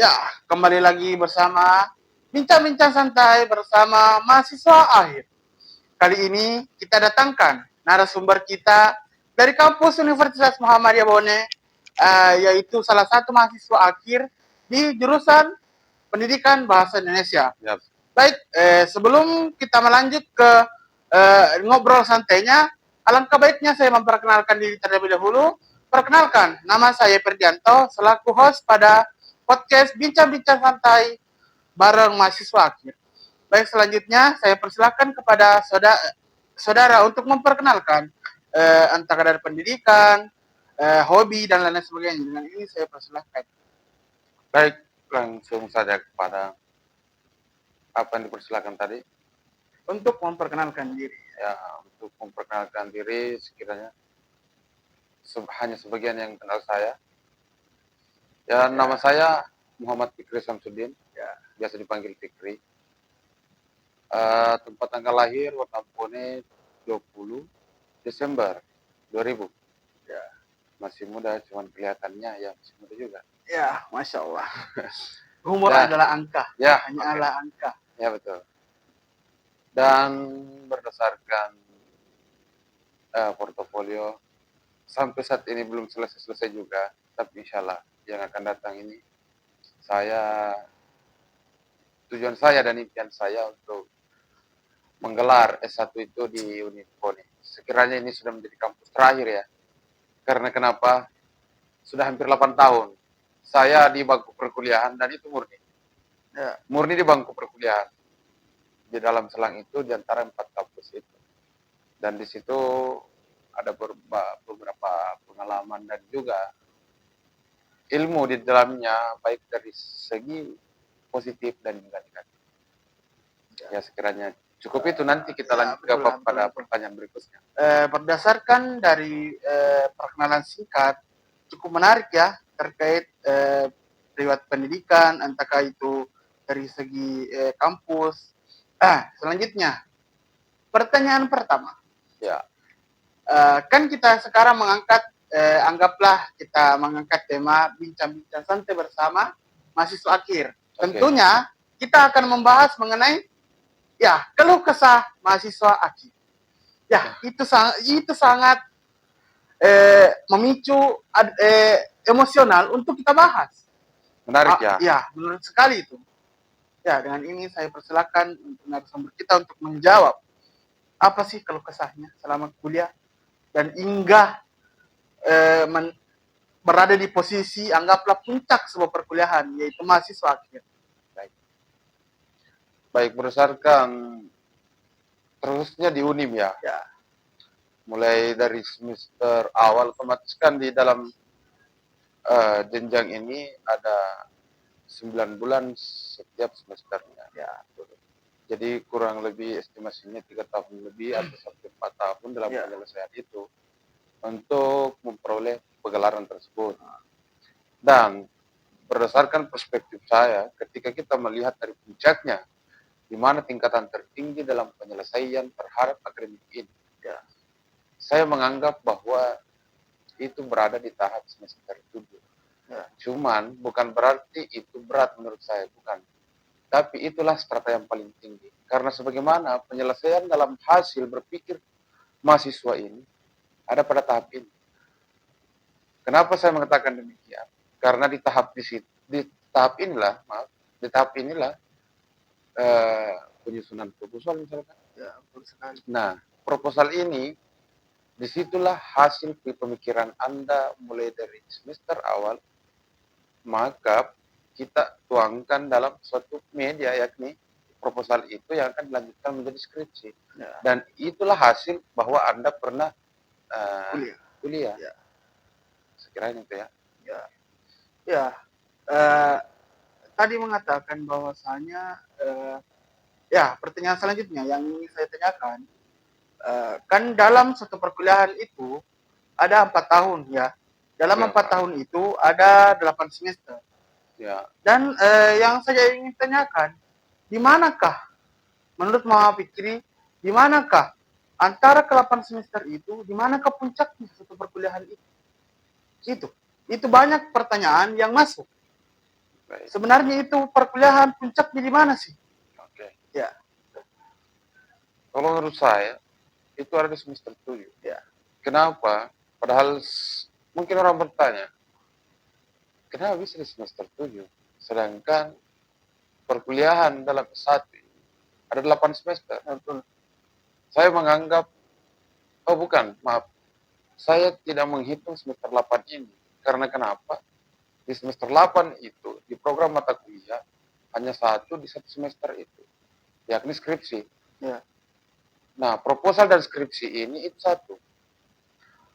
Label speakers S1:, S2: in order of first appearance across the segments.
S1: Ya, kembali lagi bersama Bincang-Bincang Santai bersama mahasiswa akhir. Kali ini kita datangkan narasumber kita dari kampus Universitas Muhammadiyah Bone, yaitu salah satu mahasiswa akhir di jurusan Pendidikan Bahasa Indonesia.
S2: Yap.
S1: Baik, sebelum kita melanjut ke ngobrol santainya, alangkah baiknya saya memperkenalkan diri terlebih dahulu. Perkenalkan, nama saya Ferdianto, selaku host pada podcast Bincang-Bincang Santai bareng mahasiswa akhir. Baik, selanjutnya saya persilakan kepada saudara untuk memperkenalkan entah dari pendidikan, hobi, dan lain sebagainya. Dengan ini saya persilakan.
S2: Baik, langsung saja kepada apa yang dipersilakan tadi.
S1: Untuk memperkenalkan diri.
S2: Ya, untuk memperkenalkan diri sekiranya hanya sebagian yang kenal saya. Ya, nama saya Muhammad Fikri Samsudin,
S1: Ya.
S2: biasa dipanggil Fikri. Tempat tanggal lahir Watampone 20 Desember 2000.
S1: Ya.
S2: Masih muda, cuman kelihatannya ya masih muda juga.
S1: Ya, Masya Allah. Umur
S2: Ya.
S1: adalah angka.
S2: Ya,
S1: Hanyalah angka.
S2: Ya, betul. Dan berdasarkan portofolio sampai saat ini belum selesai juga, tapi insya Allah yang akan datang ini tujuan saya dan impian saya untuk menggelar S1 itu di Unipone. Sekiranya ini sudah menjadi kampus terakhir ya. Karena kenapa? Sudah hampir 8 tahun. Saya di bangku perkuliahan dan itu murni.
S1: Ya.
S2: Murni di bangku perkuliahan. Di dalam selang itu di antara 4 kampus itu. Dan di situ ada beberapa pengalaman dan juga ilmu di dalamnya, baik dari segi positif dan juga negatif. Ya, sekiranya cukup itu, nanti kita lanjut pada pertanyaan berikutnya.
S1: Berdasarkan dari perkenalan singkat, cukup menarik ya terkait riwayat pendidikan, entahkah itu dari segi kampus. Selanjutnya, pertanyaan pertama.
S2: Ya.
S1: Kan kita sekarang anggaplah kita mengangkat tema bincang-bincang santai bersama mahasiswa akhir. Tentunya kita akan membahas mengenai ya keluh kesah mahasiswa akhir. Ya, itu sangat memicu emosional untuk kita bahas.
S2: Menarik ya?
S1: Ya, menurut sekali itu. Ya, dengan ini saya persilakan untuk narasumber kita untuk menjawab apa sih keluh kesahnya selama kuliah dan hingga berada di posisi anggaplah puncak sebuah perkuliahan, yaitu mahasiswa akhir.
S2: Baik, berdasarkan terusnya di Unim ya. Mulai dari semester awal, otomatis kan di dalam jenjang ini ada 9 bulan setiap semesternya. Ya. Jadi kurang lebih estimasinya 3 tahun lebih atau sampai 4 tahun dalam penyelesaian itu untuk memperoleh pegelaran tersebut. Dan berdasarkan perspektif saya, ketika kita melihat dari puncaknya, di mana tingkatan tertinggi dalam penyelesaian terhadap akademik ini, saya menganggap bahwa itu berada di tahap semester 7. Cuman bukan berarti itu berat menurut saya, bukan. Tapi itulah strata yang paling tinggi. Karena sebagaimana penyelesaian dalam hasil berpikir mahasiswa ini ada pada tahap ini. Kenapa saya mengatakan demikian? Karena di tahap inilah penyusunan proposal misalkan. Nah, proposal ini disitulah hasil pemikiran Anda mulai dari semester awal, maka kita tuangkan dalam suatu media, yakni proposal itu yang akan dilanjutkan menjadi skripsi. Dan itulah hasil bahwa Anda pernah kuliah. Sekiranya itu ya.
S1: Tadi mengatakan bahwasanya pertanyaan selanjutnya yang ingin saya tanyakan, kan dalam satu perkuliahan itu ada 4 tahun ya. Dalam 4 tahun itu ada 8 semester.
S2: Ya.
S1: Dan yang saya ingin tanyakan, di manakah menurut Muhammad Fikri, di manakah antara ke-8 semester itu, di manakah puncaknya satu perkuliahan itu? Itu banyak pertanyaan yang masuk.
S2: Baik.
S1: Sebenarnya itu perkuliahan puncaknya di mana sih?
S2: Oke.
S1: Ya,
S2: Kalau menurut saya itu ada di semester 7.
S1: ya,
S2: Kenapa? Padahal mungkin orang bertanya, kenapa bisa di semester 7? Sedangkan perkuliahan dalam S1 ada 8 semester.
S1: betul.
S2: Saya menganggap, oh bukan, maaf. Saya tidak menghitung semester 8 ini. Karena kenapa? Di semester 8 itu, di program mata kuliah, hanya satu di satu semester itu, yakni skripsi.
S1: Ya,
S2: Nah, proposal dan skripsi ini itu satu.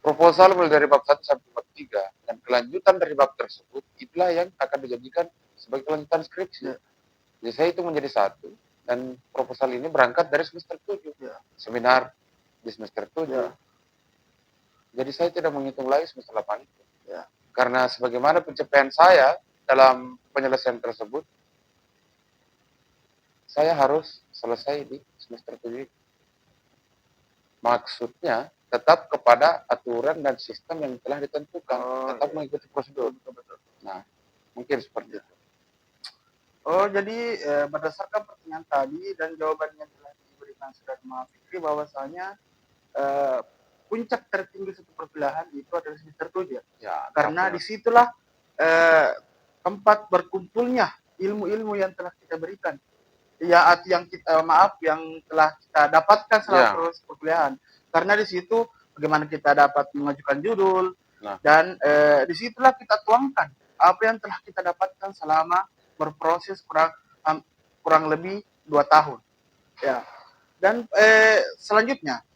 S2: Proposal mulai dari bab 1 sampai bab 3, dan kelanjutan dari bab tersebut, itulah yang akan dijadikan sebagai kelanjutan skripsi.
S1: ya,
S2: Jadi saya itu menjadi satu, dan proposal ini berangkat dari semester 7.
S1: ya,
S2: Seminar di semester 7.
S1: ya,
S2: Jadi saya tidak menghitung lagi semester 8 itu.
S1: ya,
S2: Karena sebagaimana pencapaian saya dalam penyelesaian tersebut, saya harus selesai di semester 7. Maksudnya tetap kepada aturan dan sistem yang telah ditentukan, tetap mengikuti prosedur.
S1: betul.
S2: Nah, mungkin seperti itu.
S1: Oh, jadi berdasarkan pertanyaan tadi dan jawaban yang telah diberikan Saudara Muhammad Fikri bahwasanya eh, puncak tertinggi satu perkuliahan itu adalah semester 7.
S2: Ya,
S1: Karena
S2: tapi
S1: disitulah eh, tempat berkumpulnya ilmu-ilmu yang telah kita berikan. Ya, yang kita yang telah kita dapatkan selama
S2: ya,
S1: proses perkuliahan. Karena di situ bagaimana kita dapat mengajukan judul
S2: nah,
S1: dan disitulah kita tuangkan apa yang telah kita dapatkan selama berproses kurang lebih 2 tahun. Ya. Dan selanjutnya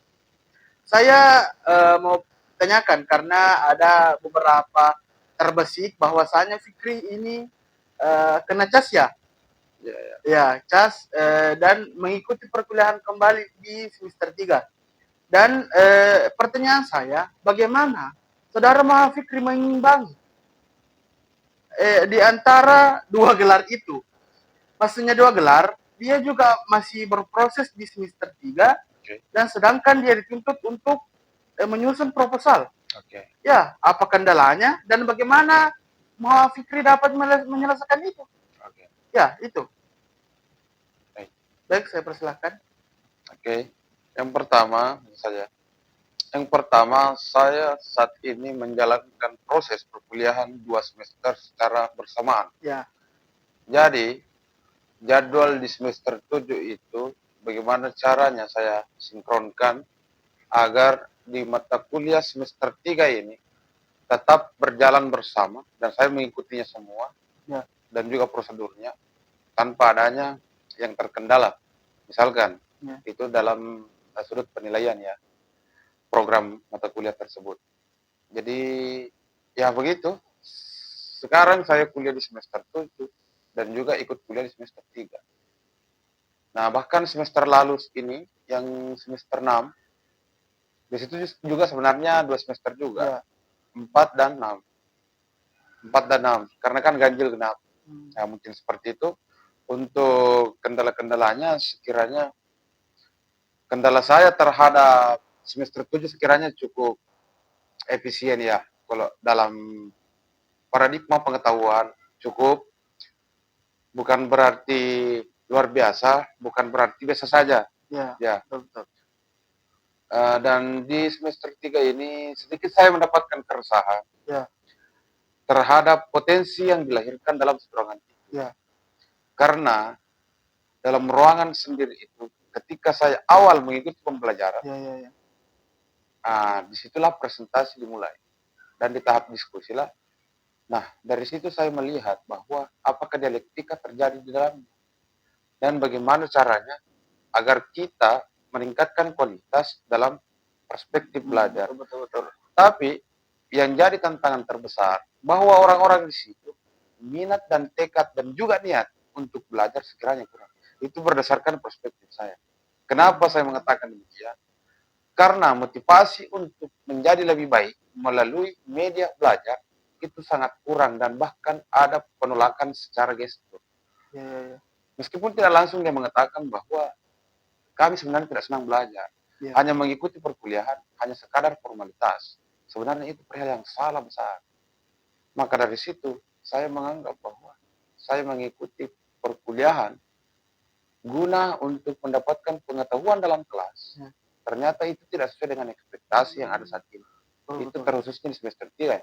S1: saya mau tanyakan karena ada beberapa terbesit bahwasanya Fikri ini kena cas ya.
S2: ya, ya.
S1: Ya, cas dan mengikuti perkuliahan kembali di semester 3. Dan pertanyaan saya, bagaimana Saudara Muhammad Fikri mengimbangi di antara dua gelar itu? Maksudnya dua gelar, dia juga masih berproses di semester 3
S2: Oke,
S1: dan sedangkan dia dituntut untuk menyusun proposal.
S2: oke,
S1: Ya, apa kendalanya dan bagaimana Muhammad Fikri dapat menyelesaikan itu?
S2: oke.
S1: Ya, itu.
S2: Baik.
S1: Baik, saya persilahkan.
S2: Oke. Yang pertama saja. Yang pertama, saya saat ini menjalankan proses perkuliahan 2 semester secara bersamaan.
S1: Ya,
S2: Jadi, jadwal di semester 7 itu bagaimana caranya saya sinkronkan agar di mata kuliah semester 3 ini tetap berjalan bersama dan saya mengikutinya semua
S1: ya,
S2: dan juga prosedurnya tanpa adanya yang terkendala. Misalkan
S1: ya,
S2: itu dalam sudut penilaian ya program mata kuliah tersebut. Jadi ya begitu. Sekarang saya kuliah di semester 7 dan juga ikut kuliah di semester 3. Nah, bahkan semester lalu ini yang semester 6 di situ juga sebenarnya 2 semester juga,
S1: ya.
S2: 4 dan 6. 4 dan 6 karena kan ganjil genap. Nah, mungkin seperti itu. Untuk kendala-kendalanya sekiranya kendala saya terhadap semester 7 sekiranya cukup efisien ya. Kalau dalam paradigma pengetahuan cukup, bukan berarti luar biasa, bukan berarti biasa saja.
S1: Ya,
S2: Ya.
S1: betul.
S2: Dan di semester 3 ini sedikit saya mendapatkan keresahan
S1: Ya,
S2: terhadap potensi yang dilahirkan dalam ruangan itu.
S1: ya,
S2: Karena dalam ruangan sendiri itu, ketika saya awal mengikuti pembelajaran,
S1: ya.
S2: disitulah presentasi dimulai. Dan di tahap diskusi lah. Nah, dari situ saya melihat bahwa apakah dialektika terjadi di dalamnya. Dan bagaimana caranya agar kita meningkatkan kualitas dalam perspektif belajar.
S1: Betul.
S2: Tapi yang jadi tantangan terbesar bahwa orang-orang di situ minat dan tekad dan juga niat untuk belajar sekiranya kurang. Itu berdasarkan perspektif saya. Kenapa saya mengatakan demikian? Karena motivasi untuk menjadi lebih baik melalui media belajar itu sangat kurang dan bahkan ada penolakan secara gestur.
S1: Ya.
S2: Meskipun tidak langsung dia mengatakan bahwa kami sebenarnya tidak senang belajar.
S1: Ya.
S2: Hanya mengikuti perkuliahan, hanya sekadar formalitas. Sebenarnya itu perihal yang salah besar. Maka dari situ, saya menganggap bahwa saya mengikuti perkuliahan guna untuk mendapatkan pengetahuan dalam kelas,
S1: Ya.
S2: ternyata itu tidak sesuai dengan ekspektasi yang ada saat ini. Itu
S1: Betul.
S2: terkhususnya di semester 3.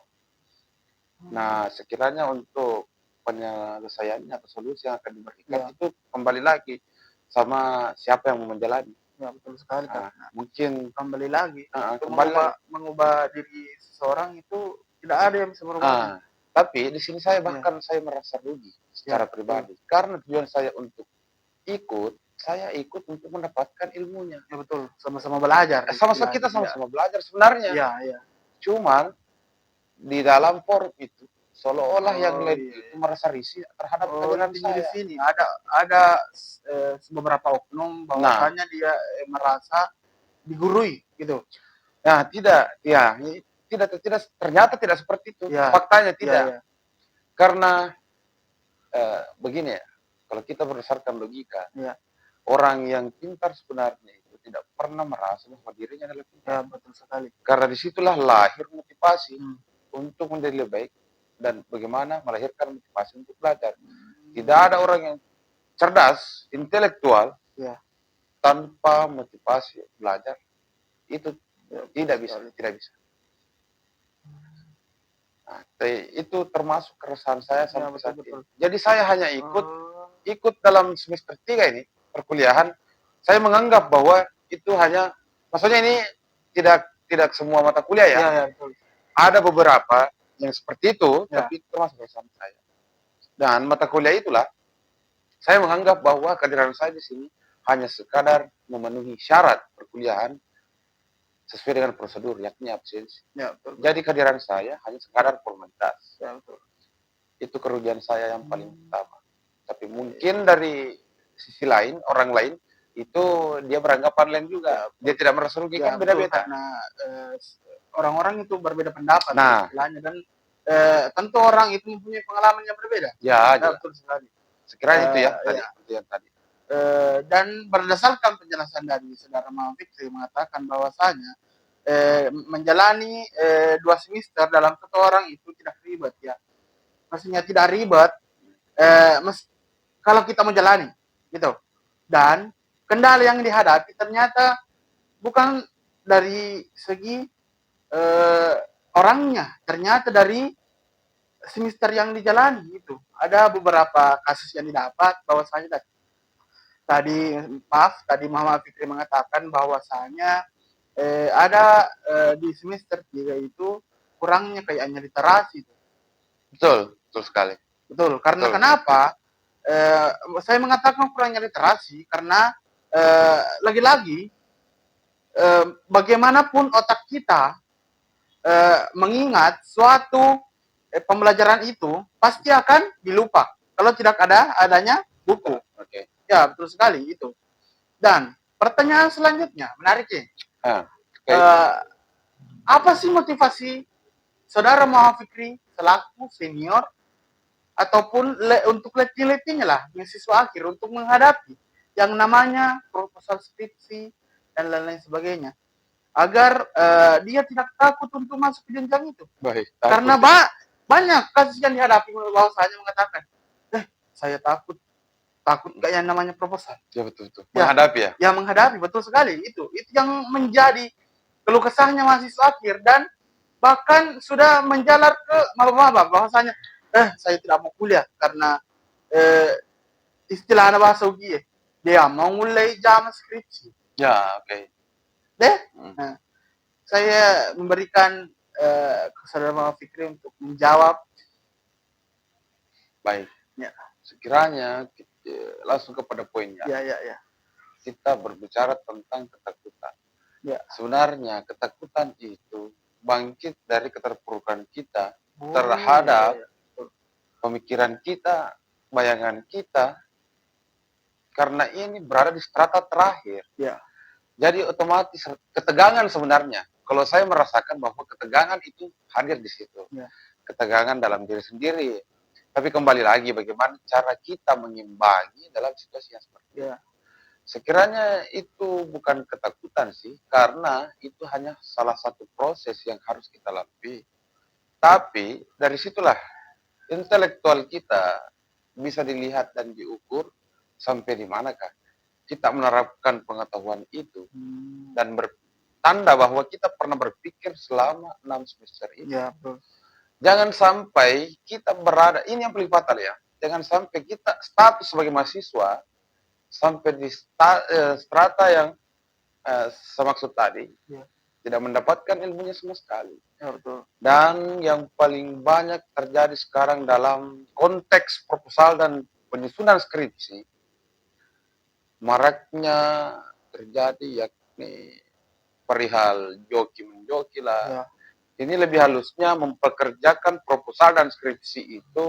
S2: Nah, sekiranya untuk penyelesaiannya atau solusi yang akan diberikan
S1: Ya.
S2: itu kembali lagi sama siapa yang mau menjalani.
S1: Ya, betul sekali, Kak.
S2: Nah, mungkin
S1: Kembali lagi, untuk
S2: kembali lagi.
S1: mengubah diri seseorang itu tidak ada yang bisa merubahnya.
S2: Tapi di sini saya
S1: Iya.
S2: bahkan saya merasa rugi secara
S1: Ya,
S2: pribadi karena tujuan saya untuk saya ikut untuk mendapatkan ilmunya.
S1: Ya betul, sama-sama belajar.
S2: Sama-sama kita
S1: istilahnya.
S2: sama-sama belajar sebenarnya.
S1: Iya, iya.
S2: Cuman di dalam forum itu seolah-olah yang
S1: Oh,
S2: lain
S1: iya,
S2: itu
S1: iya.
S2: merasa risih terhadap
S1: Oh,
S2: kehadiran
S1: intinya di
S2: saya.
S1: sini ada beberapa oknum
S2: Nah,
S1: bahwasanya dia merasa digurui gitu.
S2: nah tidak, ya, tidak ternyata tidak seperti itu.
S1: Ya,
S2: Faktanya
S1: iya,
S2: tidak.
S1: iya.
S2: Karena begini ya, kalau kita berdasarkan logika,
S1: Iya.
S2: orang yang pintar sebenarnya itu tidak pernah merasa bahwa dirinya adalah
S1: Ya,
S2: pintar.
S1: betul sekali.
S2: Karena disitulah lahir motivasi
S1: Hmm.
S2: untuk menjadi lebih baik dan bagaimana melahirkan motivasi untuk belajar. Tidak ada orang yang cerdas, intelektual,
S1: Ya.
S2: tanpa motivasi belajar. Itu
S1: Ya,
S2: tidak
S1: betul
S2: bisa,
S1: sekali.
S2: tidak bisa. Nah, itu termasuk keresahan saya
S1: Ya,
S2: sampai saat
S1: betul.
S2: ini. Jadi saya hanya
S1: Oh,
S2: ikut dalam semester 3 ini, perkuliahan. Saya menganggap bahwa itu hanya, maksudnya ini tidak semua mata kuliah ya.
S1: ya, betul.
S2: Ada beberapa yang seperti itu,
S1: Ya.
S2: tapi itu termasuk keresahan saya. Dan mata kuliah itulah, saya menganggap bahwa kehadiran saya di sini hanya sekadar memenuhi syarat perkuliahan sesuai dengan prosedur, yakni absensi.
S1: Ya, betul.
S2: Jadi kehadiran saya hanya sekadar formalitas.
S1: Ya, betul.
S2: Itu kerugian saya yang paling utama. Tapi mungkin dari sisi lain, orang lain, itu dia beranggapan lain juga. Dia tidak merasa rugi,
S1: Ya,
S2: kan
S1: betul,
S2: beda-beda.
S1: karena orang-orang itu berbeda pendapat
S2: Nah.
S1: istilahnya, dan tentu orang itu mempunyai pengalaman yang berbeda.
S2: Ya,
S1: Ya, betul sekali.
S2: sekiranya itu ya
S1: ya.
S2: itu yang tadi.
S1: Dan berdasarkan penjelasan dari saudara Muhammad Fikri mengatakan bahwasanya menjalani 2 semester dalam satu orang itu tidak ribet ya. Maksudnya tidak ribet kalau kita menjalani gitu. Dan kendala yang dihadapi ternyata bukan dari segi orangnya, ternyata dari semester yang dijalani itu. Ada beberapa kasus yang didapat bahwasanya tadi Muhammad Fikri mengatakan bahwasanya ada di semester 3 itu kurangnya kayaknya literasi.
S2: Betul sekali.
S1: Betul, karena kenapa? Saya mengatakan kurangnya literasi karena lagi-lagi bagaimanapun otak kita mengingat suatu pembelajaran itu pasti akan dilupa kalau tidak adanya buku.
S2: Oke.
S1: Ya, betul sekali itu. Dan pertanyaan selanjutnya, menarik ya. Apa sih motivasi saudara Muhammad Fikri selaku senior ataupun untuk letih-letihnya lah mahasiswa akhir untuk menghadapi yang namanya proposal skripsi dan lain-lain sebagainya, agar dia tidak takut untuk masuk ke jenjang itu?
S2: Baik.
S1: Karena banyak kasus yang dihadapi bahwasanya mengatakan, saya takut nggak yang namanya proposal.
S2: Ya, betul. Menghadapi ya?
S1: Ya, menghadapi, betul sekali. Itu yang menjadi keluh kesahnya mahasiswa akhir, dan bahkan sudah menjalar ke maba-maba bahwasanya saya tidak mau kuliah karena istilah bahasa UGI dia mau mulai jam skripsi.
S2: Ya, oke.
S1: Nah, saya memberikan kesadaran Fikri untuk menjawab.
S2: Baik.
S1: Ya.
S2: Sekiranya langsung kepada poinnya.
S1: Ya.
S2: Kita berbicara tentang ketakutan.
S1: Ya.
S2: Sebenarnya ketakutan itu bangkit dari keterpurukan kita terhadap pemikiran kita, bayangan kita, karena ini berada di strata terakhir.
S1: Ya.
S2: Jadi otomatis ketegangan sebenarnya. Kalau saya merasakan bahwa ketegangan itu hadir di situ.
S1: Ya.
S2: Ketegangan dalam diri sendiri. Tapi kembali lagi bagaimana cara kita mengimbangi dalam situasi yang seperti itu.
S1: Ya.
S2: Sekiranya itu bukan ketakutan sih, karena itu hanya salah satu proses yang harus kita lalui. Tapi dari situlah intelektual kita bisa dilihat dan diukur sampai di manakah kita menerapkan pengetahuan itu dan bertanda bahwa kita pernah berpikir selama 6 semester ini.
S1: Ya, betul.
S2: Jangan sampai kita berada, ini yang paling fatal ya, jangan sampai kita status sebagai mahasiswa sampai di strata yang semaksud tadi,
S1: Ya.
S2: tidak mendapatkan ilmunya sama sekali.
S1: Ya, betul.
S2: Dan yang paling banyak terjadi sekarang dalam konteks proposal dan penyusunan skripsi, maraknya terjadi yakni perihal joki-menjoki lah.
S1: Ya.
S2: Ini lebih halusnya mempekerjakan proposal dan skripsi itu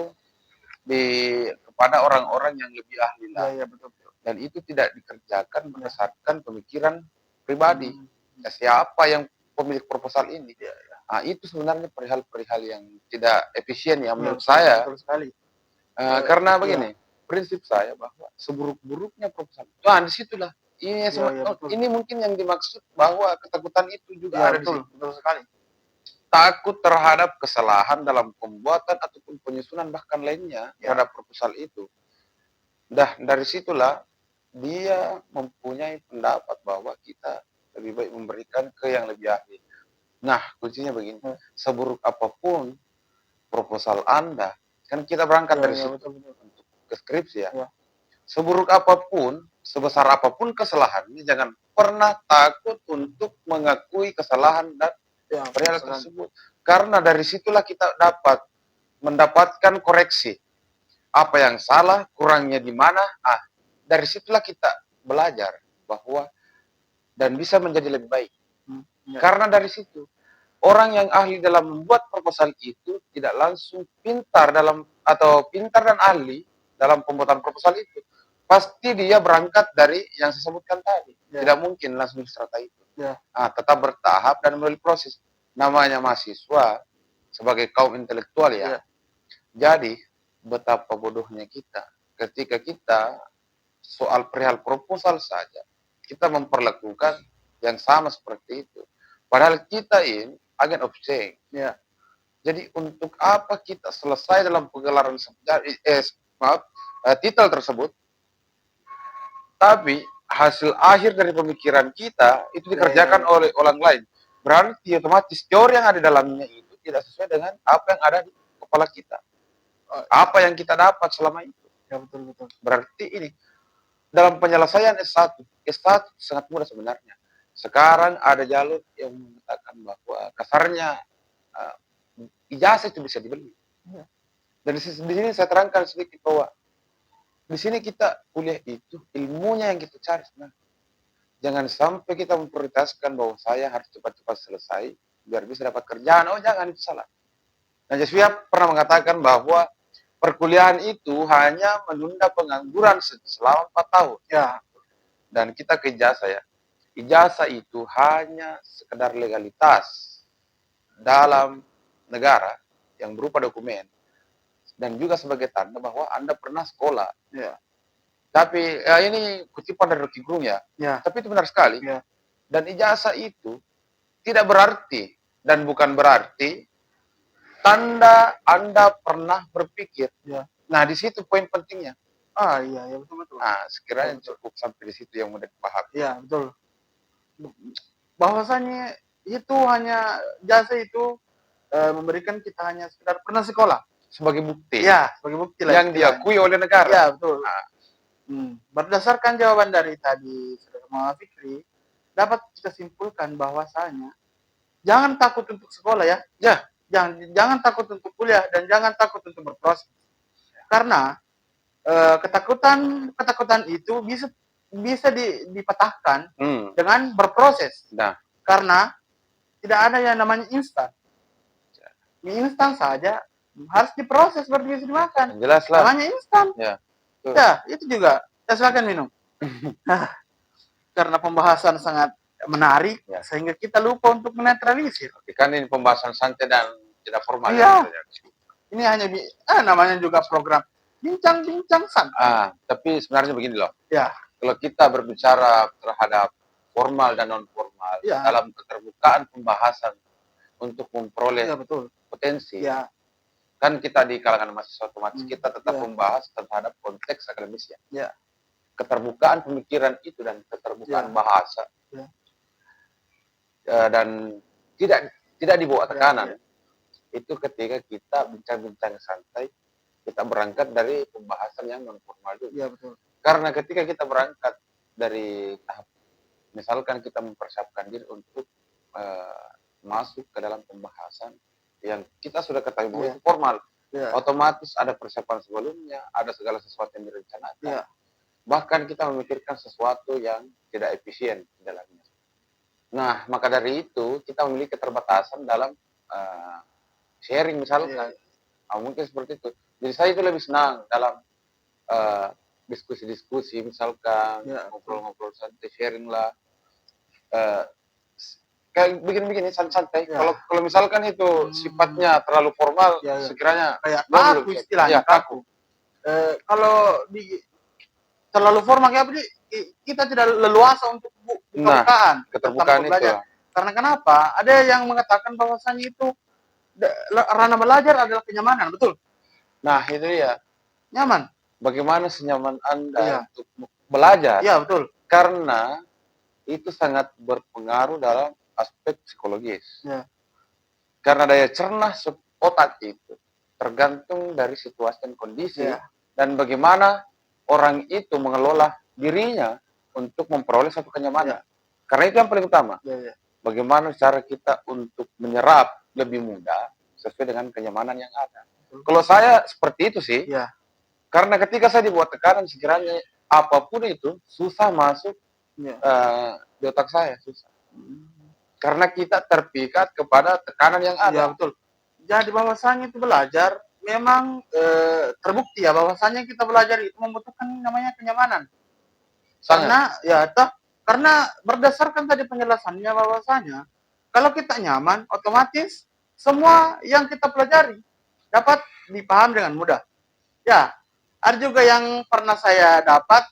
S2: kepada orang-orang yang lebih ahli lah.
S1: Ya, betul.
S2: Dan itu tidak dikerjakan berdasarkan pemikiran pribadi. Ya, siapa yang pemilik proposal ini?
S1: Ya.
S2: Nah, itu sebenarnya perihal-perihal yang tidak efisien ya menurut
S1: betul,
S2: saya.
S1: Betul sekali.
S2: Karena begini, prinsip saya bahwa seburuk-buruknya proposal. Nah, disitulah. Ini mungkin yang dimaksud bahwa ketakutan itu juga ada
S1: betul,
S2: di situ.
S1: betul sekali.
S2: Takut terhadap kesalahan dalam pembuatan ataupun penyusunan bahkan lainnya terhadap proposal itu. Dari situlah dia mempunyai pendapat bahwa kita lebih baik memberikan ke yang lebih ahli. Nah, kuncinya begini, seburuk apapun proposal Anda, kan kita berangkat dari situ untuk ke skripsi ya. Seburuk apapun, sebesar apapun kesalahannya, jangan pernah takut untuk mengakui kesalahan dan perihal tersebut. Karena dari situlah kita mendapatkan koreksi. Apa yang salah, kurangnya di mana, dari situlah kita belajar bahwa dan bisa menjadi lebih baik. Karena dari situ, orang yang ahli dalam membuat proposal itu tidak langsung pintar dan ahli dalam pembuatan proposal itu. Pasti dia berangkat dari yang saya sebutkan tadi. Tidak mungkin langsung di strata itu. Tetap bertahap dan melalui proses. Namanya mahasiswa sebagai kaum intelektual ya. Jadi, betapa bodohnya kita ketika kita soal perihal proposal saja kita memperlakukan yang sama seperti itu. Padahal kita ini agen of change. Jadi untuk apa kita selesai dalam pegelaran titel tersebut, tapi hasil akhir dari pemikiran kita itu dikerjakan oleh orang lain. Berarti otomatis teori yang ada di dalamnya itu tidak sesuai dengan apa yang ada di kepala kita. Apa yang kita dapat selama itu.
S1: Betul.
S2: Berarti ini dalam penyelesaian S1 sangat mudah sebenarnya. Sekarang ada jalur yang mengatakan bahwa kasarnya ijazah itu bisa dibeli. Dan di sini saya terangkan sedikit bahwa di sini kita kuliah itu ilmunya yang kita cari sebenarnya. Jangan sampai kita memprioritaskan bahwa saya harus cepat-cepat selesai biar bisa dapat kerjaan. Jangan, itu salah. Nah, Joshua pernah mengatakan bahwa perkuliahan itu hanya menunda pengangguran selama 4 tahun. Dan kita ke ijazah ya. Ijazah itu hanya sekedar legalitas dalam negara yang berupa dokumen. Dan juga sebagai tanda bahwa Anda pernah sekolah. Tapi ini kutipan dari Rocky Gerung ya. Tapi itu benar sekali. Dan ijazah itu tidak berarti dan bukan berarti tanda Anda pernah berpikir. Nah, di situ poin pentingnya.
S1: Betul.
S2: Nah, sekiranya cukup sampai di situ yang mudah dipahami.
S1: Betul. Bahwasanya itu hanya jasa itu memberikan kita hanya sekedar pernah sekolah
S2: sebagai bukti.
S1: Sebagai bukti lah.
S2: Yang diakui oleh negara.
S1: Betul. Berdasarkan jawaban dari tadi Saudara Fikri, dapat kita simpulkan bahwasanya jangan takut untuk sekolah ya. Jangan takut untuk kuliah dan jangan takut untuk berproses. Karena ketakutan itu bisa dipatahkan dengan berproses. Karena tidak ada yang namanya instan. Mie instan saja harus diproses baru bisa dimakan.
S2: Jelas lah.
S1: Namanya instan. Itu juga. Silakan minum. Karena pembahasan sangat menarik sehingga kita lupa untuk menetralisir.
S2: Kan ini pembahasan santai dan tidak formal.
S1: Ini hanya namanya juga program bincang-bincang santai.
S2: Tapi sebenarnya begini loh. Kalau kita berbicara terhadap formal dan non formal dalam keterbukaan pembahasan untuk memperoleh potensi. kan kita di kalangan mahasiswa otomatis kita tetap
S1: Ya.
S2: membahas terhadap konteks akademisnya.
S1: Ya.
S2: Keterbukaan pemikiran itu dan keterbukaan
S1: Ya.
S2: bahasa.
S1: Ya.
S2: Dan tidak dibawa tekanan.
S1: Ya.
S2: Itu ketika kita bincang-bincang santai, kita berangkat dari pembahasan yang non formal dulu.
S1: Ya, betul.
S2: Karena ketika kita berangkat dari tahap, misalkan kita mempersiapkan diri untuk masuk ke dalam pembahasan yang kita sudah ketahui bahwa itu formal, otomatis ada persiapan sebelumnya, ada segala sesuatu yang direncanakan. Bahkan kita memikirkan sesuatu yang tidak efisien di dalamnya. Nah, maka dari itu kita memiliki keterbatasan dalam sharing misalkan. Mungkin seperti itu. Jadi saya itu lebih senang dalam diskusi-diskusi misalkan, ngobrol-ngobrol santai, sharing lah. Kayak begini-begini santai. Kalau misalkan itu sifatnya terlalu formal, sekiranya
S1: kayak kaku istilahnya, kaku. Kalau terlalu formal kayak begini, kita tidak leluasa untuk
S2: keterbukaan itu.
S1: Karena kenapa? Ada yang mengatakan bahwasanya itu ranah belajar adalah kenyamanan, betul?
S2: Nah, itu ya.
S1: Nyaman.
S2: Bagaimana senyaman Anda untuk belajar?
S1: Iya, betul.
S2: Karena itu sangat berpengaruh dalam aspek psikologis. Karena daya cerna otak itu tergantung dari situasi dan kondisi dan bagaimana orang itu mengelola dirinya untuk memperoleh satu kenyamanan. Karena itu yang paling utama. Bagaimana cara kita untuk menyerap lebih mudah sesuai dengan kenyamanan yang ada. Kalau saya seperti itu sih. Karena ketika saya dibuat tekanan sekiranya apapun itu susah masuk di otak saya, susah. Karena kita terpikat kepada tekanan yang ada.
S1: Ya, betul. Jadi bahwasanya itu belajar memang terbukti ya bahwasanya kita belajar itu membutuhkan namanya kenyamanan. Karena berdasarkan tadi penjelasannya bahwasanya kalau kita nyaman, otomatis semua yang kita pelajari dapat dipahami dengan mudah. Ya, ada juga yang pernah saya dapat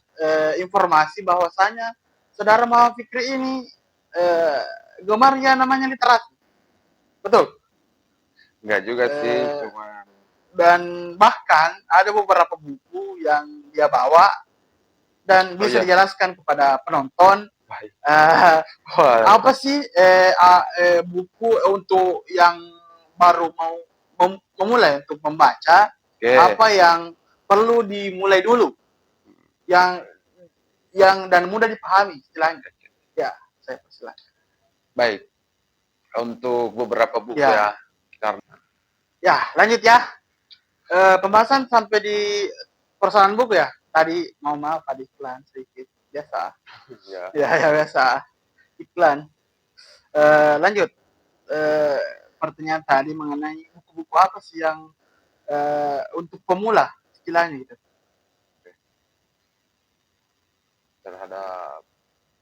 S1: informasi bahwasanya saudara Muhammad Fikri ini gemarnya namanya literasi. Betul?
S2: Enggak juga sih, cuma.
S1: Dan bahkan ada beberapa buku yang dia bawa dan bisa dijelaskan kepada penonton. Apa sih buku untuk yang baru mau memulai untuk membaca? Apa yang perlu dimulai dulu? Yang dan mudah dipahami istilahnya. Ya, saya persilahkan.
S2: Baik. Untuk beberapa buku ya.
S1: Ya, lanjut ya. Pembahasan sampai di persoalan buku ya. Tadi maaf tadi iklan sedikit. Biasa. Ya biasa. Iklan. Lanjut. Pertanyaan tadi mengenai buku-buku apa sih yang untuk pemula istilahnya gitu.
S2: Terhadap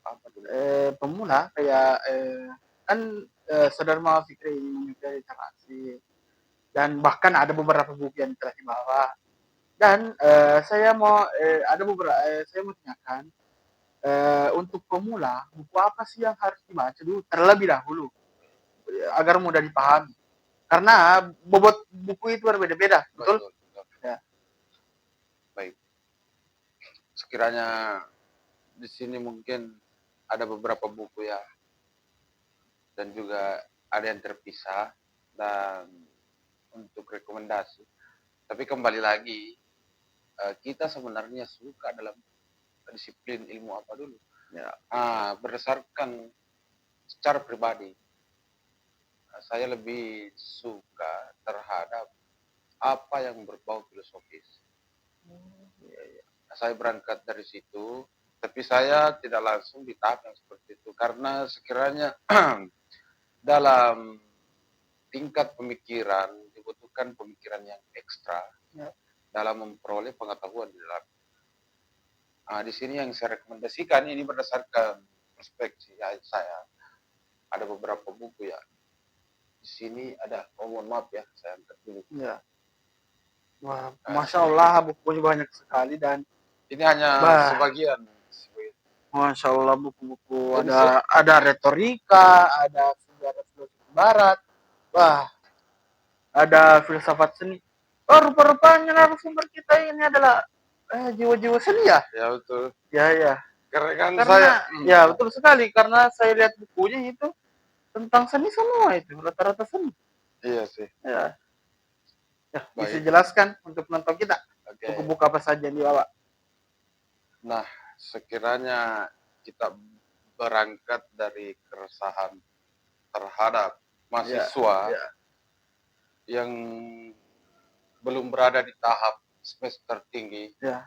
S2: apa dulu?
S1: Pemula kayak kan saudara Muhammad Fikri ini memiliki literasi dan bahkan ada beberapa buku yang telah dibawa dan saya mau tanyakan untuk pemula buku apa sih yang harus dibaca dulu terlebih dahulu agar mudah dipahami karena bobot buku itu berbeda-beda, betul? Ya.
S2: Baik. Sekiranya di sini mungkin ada beberapa buku ya dan juga ada yang terpisah dan untuk rekomendasi. Tapi kembali lagi kita sebenarnya suka dalam disiplin ilmu apa dulu? Berdasarkan secara pribadi saya lebih suka terhadap apa yang berbau filosofis. Saya berangkat dari situ, tapi saya tidak langsung di tahap yang seperti itu karena sekiranya dalam tingkat pemikiran dibutuhkan pemikiran yang ekstra dalam memperoleh pengetahuan di dalam. Di sini yang saya rekomendasikan ini berdasarkan perspektif saya. Ada beberapa buku ya. Di sini ada, mohon maaf ya, saya angkat dulu.
S1: Ya. Wah, Masya Allah bukunya banyak sekali dan
S2: ini hanya sebagian.
S1: Masya Allah buku-buku ada retorika, ada sejarah filosofi barat, ada filsafat seni. Oh, rupa-rupanya narasumber kita ini adalah jiwa-jiwa seni ya?
S2: Ya betul.
S1: Ya, ya.
S2: Karena kan
S1: Karena ya
S2: saya
S1: betul sekali karena saya lihat bukunya itu tentang seni semua itu, rata-rata seni.
S2: iya sih.
S1: Ya. Ya, bisa
S2: Baik.
S1: jelaskan untuk penonton kita
S2: Oke.
S1: buku-buku apa saja yang dibawa.
S2: Nah, sekiranya kita berangkat dari keresahan terhadap mahasiswa
S1: Ya,
S2: yang belum berada di tahap semester tinggi,
S1: ya,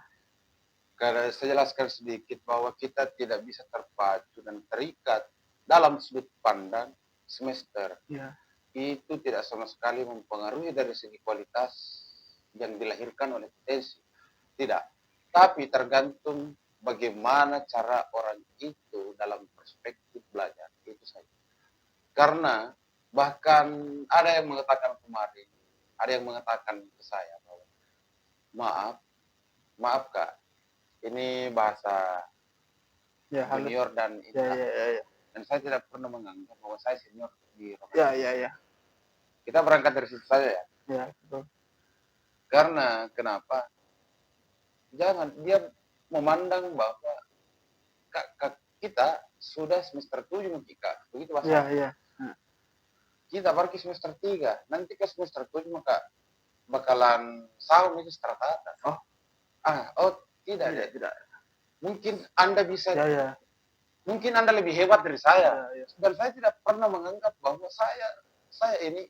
S2: karena saya jelaskan sedikit bahwa kita tidak bisa terpacu dan terikat dalam sudut pandang semester.
S1: ya,
S2: Itu tidak sama sekali mempengaruhi dari segi kualitas yang dilahirkan oleh potensi. Tidak. Tapi tergantung bagaimana cara orang itu dalam perspektif belajar. Itu saja. Karena bahkan ada yang mengatakan kemarin, ada yang mengatakan ke saya bahwa maaf Kak, ini bahasa
S1: ya, halus.
S2: junior dan
S1: Ya,
S2: intan.
S1: ya.
S2: Dan saya tidak pernah menganggap bahwa saya senior di
S1: Ya, ya.
S2: Kita berangkat dari situ saja ya.
S1: Ya, betul.
S2: Karena kenapa? Jangan dia memandang bahwa kita sudah semester 7 Kak. Begitu bahasa.
S1: Ya, ya.
S2: Kita baru ke semester 3. Nanti ke semester 7 maka bakalan sahur itu tertata. Tidak.
S1: Tidak.
S2: Mungkin Anda bisa,
S1: Ya.
S2: mungkin Anda lebih hebat dari saya.
S1: Ya.
S2: Dan saya tidak pernah menganggap bahwa saya ini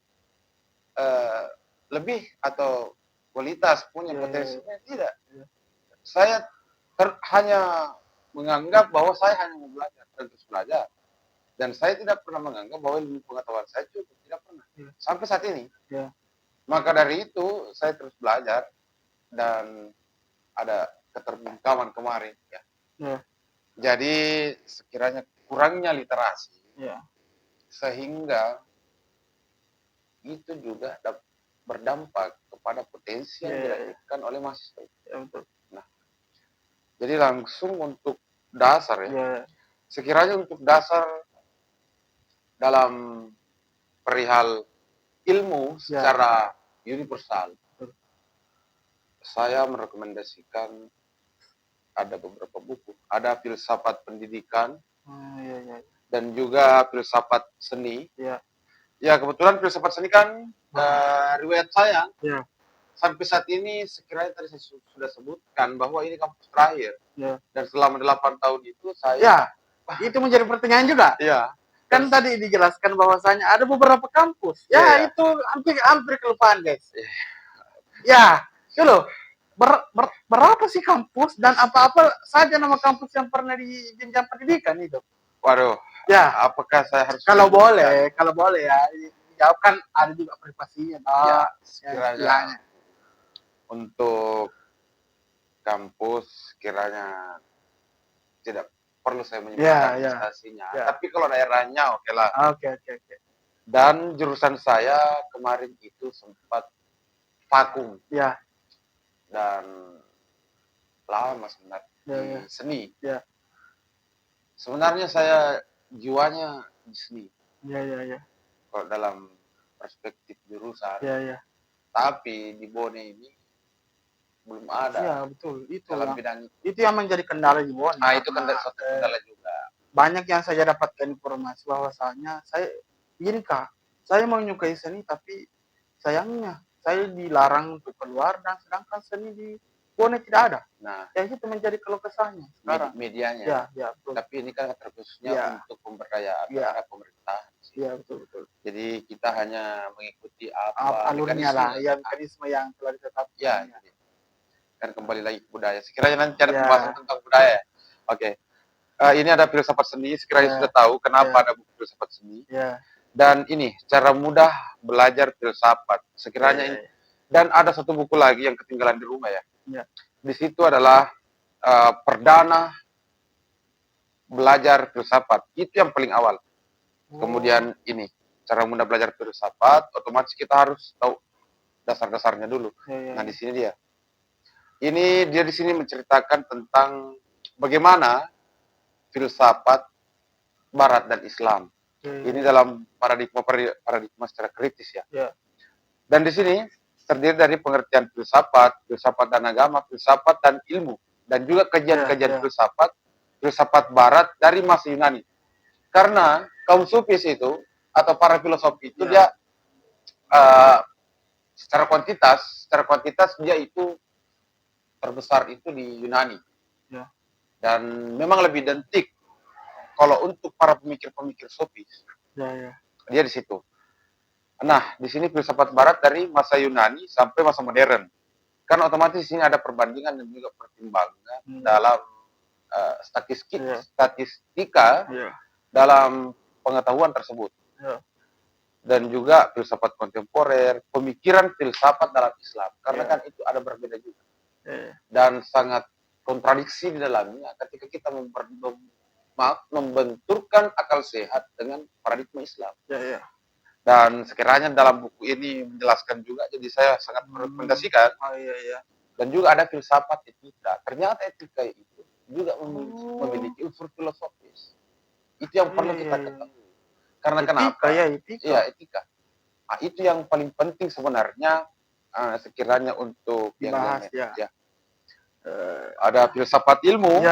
S2: lebih atau kualitas punya potensinya. Tidak. Saya hanya menganggap bahwa saya hanya mau belajar dan terus belajar. Dan saya tidak pernah menganggap bahwa ilmu pengetahuan saya cukup. Tidak pernah. Sampai saat ini.
S1: Ya.
S2: Maka dari itu, saya terus belajar. Dan ada keterbungkaman kemarin. Ya. Jadi, sekiranya kurangnya literasi. Sehingga itu juga berdampak kepada potensi yang dilahirkan oleh mahasiswa. Nah, jadi langsung untuk dasar ya. Sekiranya untuk dasar dalam perihal ilmu secara universal, saya merekomendasikan ada beberapa buku. Ada filsafat pendidikan dan juga filsafat seni. Ya kebetulan filsafat seni kan riwayat saya. Sampai saat ini sekiranya tadi saya sudah sebutkan bahwa ini kampus terakhir. Dan selama 8 tahun itu saya...
S1: itu menjadi pertanyaan juga. Kan tadi dijelaskan bahwasanya ada beberapa kampus. Itu hampir kelupaan, guys. Itu loh. Berapa sih kampus dan apa-apa saja nama kampus yang pernah di jenjang pendidikan itu?
S2: Waduh. Apakah saya harus...
S1: Kalau boleh ya. Dijawabkan ada juga privasinya.
S2: Sekiranya untuk kampus kiranya tidak perlu saya menyebutkan instansinya. Tapi kalau daerahnya oke lah.
S1: Oke.
S2: Dan jurusan saya kemarin itu sempat vakum. Dan lama sebenarnya di seni. Sebenarnya saya jiwanya di seni. Kalau dalam perspektif jurusan. Tapi di Bone ini belum ada.
S1: Betul.
S2: Dalam bidang
S1: itu yang menjadi kendala di Bone.
S2: Itu satu kendala juga.
S1: Banyak yang saya dapatkan informasi bahwasanya gini Kak, saya menyukai seni tapi sayangnya saya dilarang untuk keluar dan sedangkan seni di Bone tidak ada.
S2: Nah,
S1: itu menjadi keluh kesahnya sekarang.
S2: Medianya.
S1: Betul.
S2: Tapi ini kan terkhususnya untuk pemberdayaan terhadap pemerintah.
S1: Betul.
S2: Jadi kita hanya mengikuti
S1: alurnya lah, mekanisme yang telah ditetapkan.
S2: Kan kembali lagi ke budaya. Sekiranya nanti ada pembahasan tentang budaya. Oke. Ini ada filsafat seni. Sekiranya sudah tahu kenapa ada buku filsafat seni. Dan ini cara mudah belajar filsafat. Sekiranya ini. Dan ada satu buku lagi yang ketinggalan di rumah ya. Di situ adalah perdana belajar filsafat. Itu yang paling awal. Kemudian ini cara mudah belajar filsafat. Otomatis kita harus tahu dasar-dasarnya dulu. Nah di sini dia. Ini dia di sini menceritakan tentang bagaimana filsafat Barat dan Islam. Ini dalam paradigma secara kritis ya. Dan di sini terdiri dari pengertian filsafat, filsafat dan agama, filsafat dan ilmu, dan juga kajian-kajian filsafat barat dari masa Yunani. Karena kaum sufis itu atau para filosofi itu dia secara kuantitas dia itu terbesar itu di Yunani. Dan memang lebih identik kalau untuk para pemikir-pemikir sufis. Dia di situ. Nah, di sini filsafat barat dari masa Yunani sampai masa modern. Kan otomatis di sini ada perbandingan dan juga pertimbangan dalam statistika dalam pengetahuan tersebut. Dan juga filsafat kontemporer, pemikiran filsafat dalam Islam. Karena kan itu ada berbeda juga. Dan sangat kontradiksi di dalamnya ketika kita membenturkan akal sehat dengan paradigma Islam. Dan sekiranya dalam buku ini menjelaskan juga, jadi saya sangat merekomendasikan. Dan juga ada filsafat etika. Ternyata etika itu juga memiliki unsur filosofis. Itu yang perlu kita ketahui. Karena kenapa? Iya, etika. Nah, itu yang paling penting sebenarnya sekiranya untuk yang ada filsafat ilmu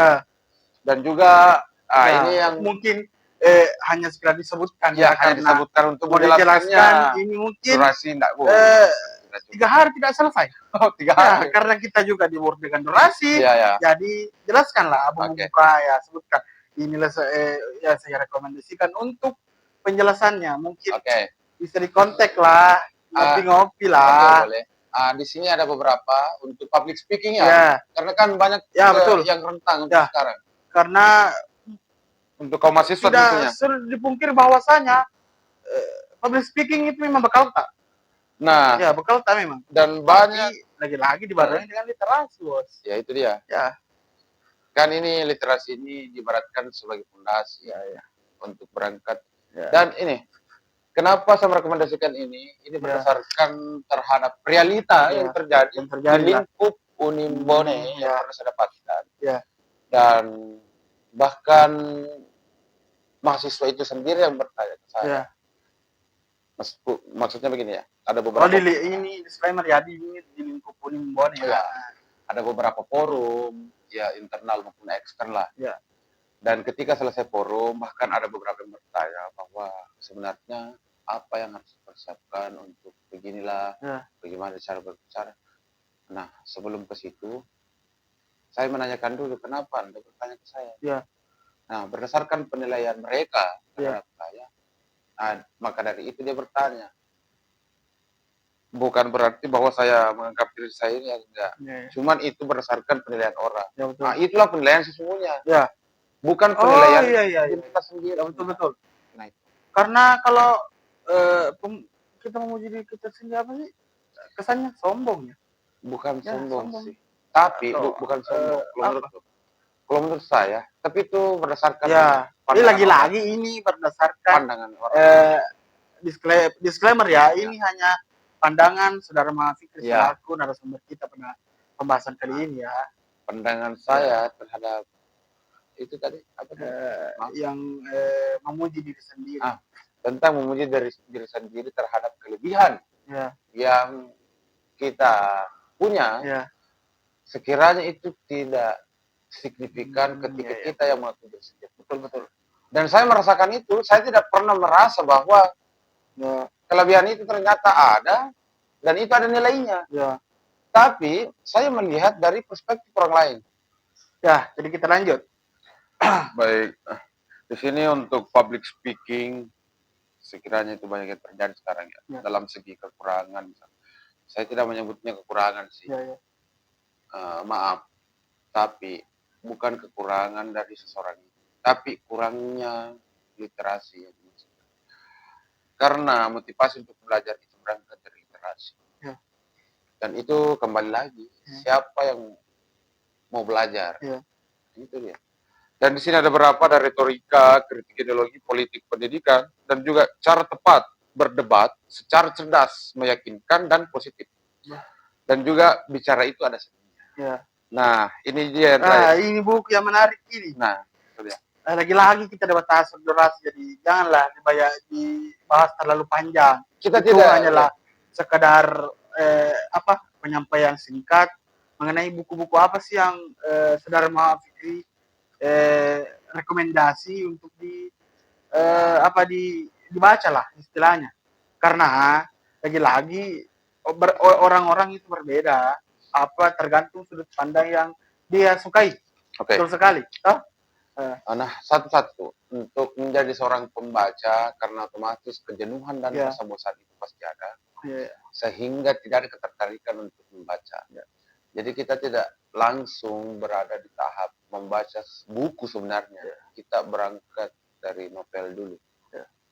S2: dan juga ini yang
S1: mungkin hanya sekedar disebutkan
S2: hanya disebutkan untuk
S1: menjelaskan ini mungkin
S2: durasi enggak
S1: 3 hari tidak selesai.
S2: 3 hari.
S1: Karena kita juga dibuat dengan durasi. Jadi jelaskanlah membuka sebutkan. Inilah saya rekomendasikan untuk penjelasannya. Mungkin bisa dikontak lah, ngopi-ngopi lah.
S2: Boleh. Di sini ada beberapa untuk public speaking karena kan banyak
S1: betul.
S2: yang rentang untuk sekarang.
S1: Karena
S2: untuk kaum mahasiswa
S1: tidak dipungkir bahwasanya public speaking itu memang bekal tak.
S2: Nah,
S1: bekal tak memang.
S2: Dan banyak
S1: lagi-lagi dibarengi dengan literasi, Bos.
S2: Ya itu dia. Kan ini literasi ini diibaratkan sebagai fondasi untuk berangkat. Dan ini kenapa saya merekomendasikan ini? Ini berdasarkan terhadap realita yang terjadi di lingkup Unimbone yang pernah saya dapatkan. Dan bahkan mahasiswa itu sendiri yang bertanya ke saya. Maksudnya begini ada beberapa.
S1: Ini disclaimer di lingkup Unimbone
S2: ada beberapa forum internal maupun eksternal lah. Dan ketika selesai forum, bahkan ada beberapa yang bertanya bahwa sebenarnya apa yang harus dipersiapkan untuk beginilah, bagaimana cara berbicara. Nah, sebelum ke situ, saya menanyakan dulu kenapa Anda bertanya ke saya. Nah, berdasarkan penilaian mereka terhadap saya, maka dari itu dia bertanya. Bukan berarti bahwa saya menganggap diri saya ini enggak. Cuman itu berdasarkan penilaian orang. Nah, itulah penilaian sesungguhnya. Bukan penilaian diri kita sendiri.
S1: Betul.
S2: Nah, itu.
S1: Karena kalau kita memuji diri kita sendiri apa sih? Kesannya sombong ya.
S2: Bukan sombong sih. Tapi bukan sombong kalau menurut saya, tapi itu berdasarkan
S1: ini lagi-lagi ini berdasarkan
S2: pandangan orang.
S1: Disclaimer ini hanya pandangan Saudara Fikri selaku narasumber kita pada pembahasan kali ini
S2: Pandangan saya terhadap itu tadi apa
S1: yang memuji diri sendiri.
S2: Tentang memuji diri sendiri terhadap kelebihan yang kita punya, sekiranya itu tidak signifikan ketika kita yang mengakui diri sendiri. Betul. Dan saya merasakan itu, saya tidak pernah merasa bahwa kelebihan itu ternyata ada dan itu ada nilainya. Tapi saya melihat dari perspektif orang lain.
S1: Jadi kita lanjut.
S2: Baik. Di sini untuk public speaking, sekiranya itu banyak yang terjadi sekarang dalam segi kekurangan. Saya tidak menyebutnya kekurangan sih. Maaf. Tapi bukan kekurangan dari seseorang itu, tapi kurangnya literasi yang dimaksudkan. Karena motivasi untuk belajar itu berangkat dari literasi. Dan itu kembali lagi siapa yang mau belajar. Itu dia. Dan di sini ada beberapa dari retorika, kritik ideologi, politik pendidikan, dan juga cara tepat berdebat secara cerdas, meyakinkan dan positif. Dan juga bicara itu ada seninya. Nah, ini dia.
S1: Ini buku yang menarik ini.
S2: Nah, itu dia.
S1: Lagi-lagi kita dapat durasi, jadi janganlah dibahas terlalu panjang.
S2: Kita
S1: itu
S2: tidak
S1: hanyalah sekedar penyampaian singkat mengenai buku-buku apa sih yang Saudara Muhammad Fikri rekomendasi untuk dibaca lah istilahnya. Karena lagi-lagi orang-orang itu berbeda, tergantung sudut pandang yang dia sukai.
S2: Oke.
S1: Betul sekali. Toh?
S2: Nah, satu-satu untuk menjadi seorang pembaca karena otomatis kejenuhan dan rasa bosan itu pasti ada, sehingga tidak ada ketertarikan untuk membaca. Jadi kita tidak langsung berada di tahap membaca buku sebenarnya. Kita berangkat dari novel dulu.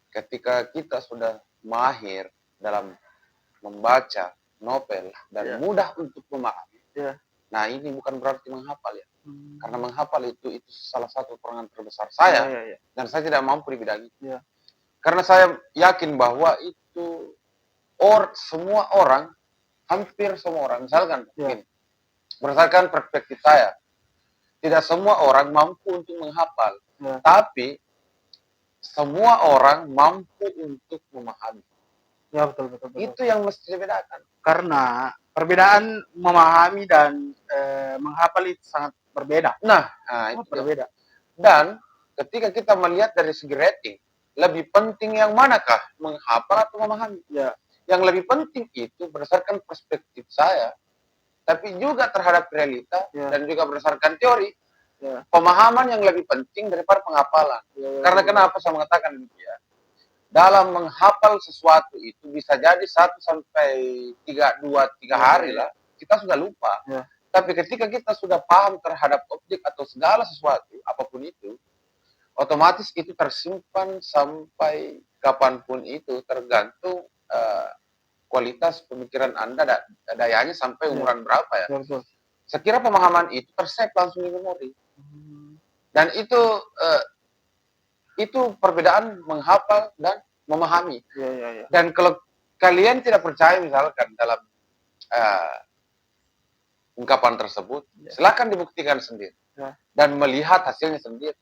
S2: Ketika kita sudah mahir dalam membaca novel dan mudah untuk memahami, nah ini bukan berarti menghafal ya. Karena menghafal itu salah satu kekurangan terbesar saya, dan saya tidak mampu di bidang itu. Karena saya yakin bahwa itu semua orang, hampir semua orang, misalkan begini, berdasarkan perspektif saya, tidak semua orang mampu untuk menghafal, tapi semua orang mampu untuk memahami.
S1: Ya, betul.
S2: Itu yang mesti dibedakan.
S1: Karena perbedaan memahami dan menghafal itu sangat berbeda.
S2: Itu
S1: berbeda.
S2: Dan ketika kita melihat dari segi rating, lebih penting yang manakah? Menghafal atau memahami? Yang lebih penting itu berdasarkan perspektif saya, tapi juga terhadap realita dan juga berdasarkan teori. Pemahaman yang lebih penting daripada penghafalan. Karena kenapa saya mengatakan demikian? Dalam menghafal sesuatu itu bisa jadi 1 sampai 3 hari lah, kita sudah lupa. Tapi ketika kita sudah paham terhadap objek atau segala sesuatu, apapun itu, otomatis itu tersimpan sampai kapanpun itu, tergantung kualitas pemikiran Anda, dayanya sampai umuran berapa ya. Sekira pemahaman itu tersave langsung di memori. Dan itu perbedaan menghafal dan memahami. Dan kalau kalian tidak percaya misalkan dalam ungkapan tersebut, silakan dibuktikan sendiri dan melihat hasilnya sendiri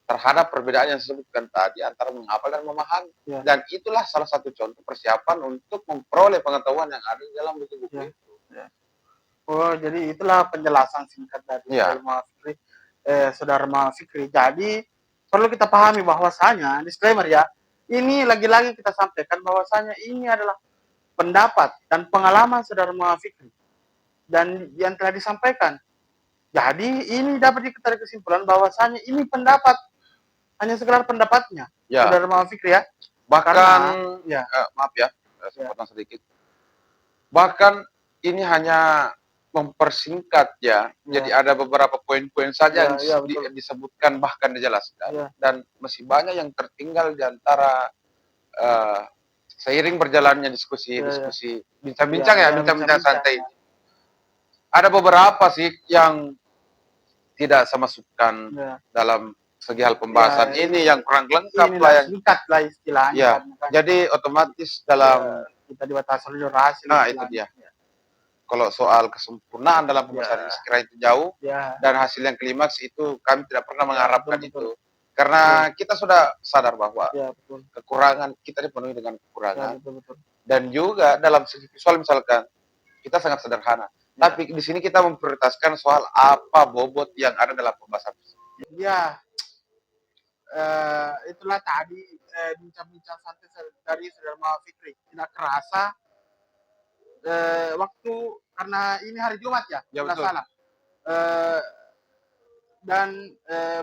S2: terhadap perbedaan yang disebutkan tadi antara menghafal dan memahami. Dan itulah salah satu contoh persiapan untuk memperoleh pengetahuan yang ada di dalam buku-buku itu.
S1: Oh, jadi itulah penjelasan singkat dari Saudara Muhammad Fikri. Jadi perlu kita pahami bahwasanya, disclaimer ya, ini lagi-lagi kita sampaikan bahwasanya ini adalah pendapat dan pengalaman Saudara Muhammad Fikri dan yang telah disampaikan. Jadi ini dapat ditarik kesimpulan bahwasanya ini pendapat, hanya sekedar pendapatnya Saudara Muhammad Fikri ya.
S2: Bahkan maaf ya, saya potong sedikit. Bahkan ini hanya mempersingkat ya. Jadi ada beberapa poin-poin saja yang disebutkan bahkan dijelaskan, dan masih banyak yang tertinggal di antara seiring berjalannya diskusi, bincang-bincang bincang-bincang santai. Ada beberapa sih yang tidak saya masukkan dalam segi hal pembahasan ini yang kurang lengkap lah, yang
S1: singkat lah istilahnya.
S2: Jadi otomatis dalam
S1: kita dibatasi oleh durasi.
S2: Itu dia. Kalau soal kesempurnaan dalam pembahasan sekiranya itu jauh, dan hasil yang klimaks itu kami tidak pernah mengharapkan itu. Karena kita sudah sadar bahwa kekurangan kita dipenuhi dengan kekurangan. Dan juga dalam segi visual misalkan, kita sangat sederhana. Tapi di sini kita memprioritaskan soal apa bobot yang ada dalam pembahasan.
S1: Itulah tadi bincang-bincang santai dari Saudara Muhammad Fikri. Tidak kerasa waktu, karena ini hari Jumat ya, tidak salah. Dan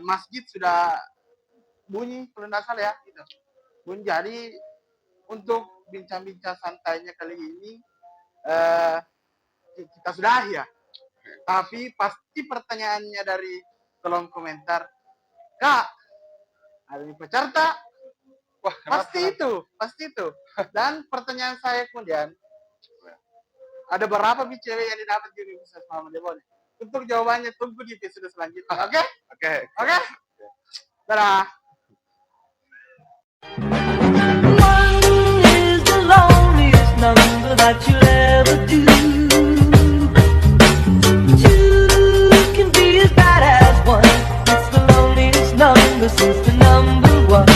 S1: masjid sudah bunyi, kalau tidak salah ya, gitu. Bunyi. Jadi untuk bincang-bincang santainya kali ini kita sudahi ya. Tapi pasti pertanyaannya dari kolom komentar, Kak, ada yang pacar tak?
S2: Wah,
S1: pasti itu. Dan pertanyaan saya kemudian, ada berapa cewek yang didapat di Universitas Muhammad Debone? Untuk jawabannya tunggu di episode selanjutnya. Oke? Dadah.
S3: One is the loneliest number that you'll ever do. Two can be as bad as one. It's the loneliest number since the number one.